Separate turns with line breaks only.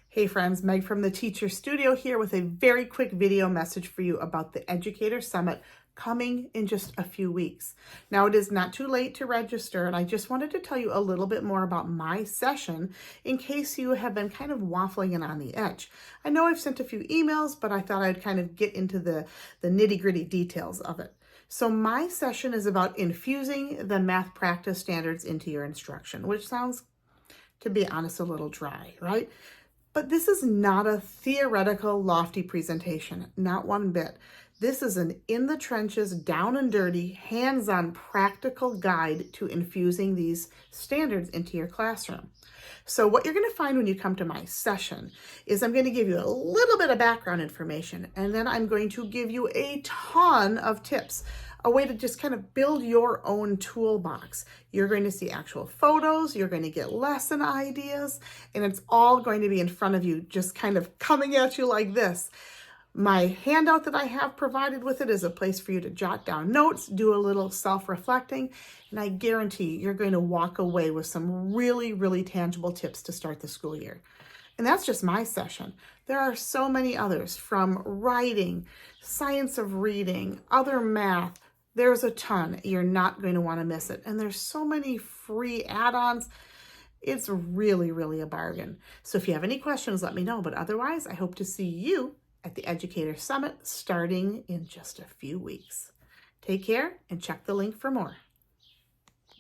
Hey friends, Meg from the Teacher Studio here with a very quick video message for you about the Educator Summit coming in just a few weeks. Now it is not too late to register, and I just wanted to tell you a little bit more about my session in case you have been kind of waffling and on the edge. I know I've sent a few emails, but I thought I'd kind of get into the nitty-gritty details of it. So my session is about infusing the math practice standards into your instruction, which sounds, to be honest, a little dry, right? But this is not a theoretical, lofty presentation, not one bit. This is an in the trenches, down and dirty, hands-on practical guide to infusing these standards into your classroom. So what you're going to find when you come to my session is I'm going to give you a little bit of background information, and then I'm going to give you a ton of tips, a way to just kind of build your own toolbox. You're going to see actual photos, you're going to get lesson ideas, and it's all going to be in front of you, just kind of coming at you like this. My handout that I have provided with it is a place for you to jot down notes, do a little self-reflecting, and I guarantee you're going to walk away with some really, really tangible tips to start the school year. And that's just my session. There are so many others, from writing, science of reading, other math. There's a ton. You're not going to want to miss it. And there's so many free add-ons. It's really, really a bargain. So if you have any questions, let me know. But otherwise, I hope to see you at the Educator Summit starting in just a few weeks. Take care and check the link for more.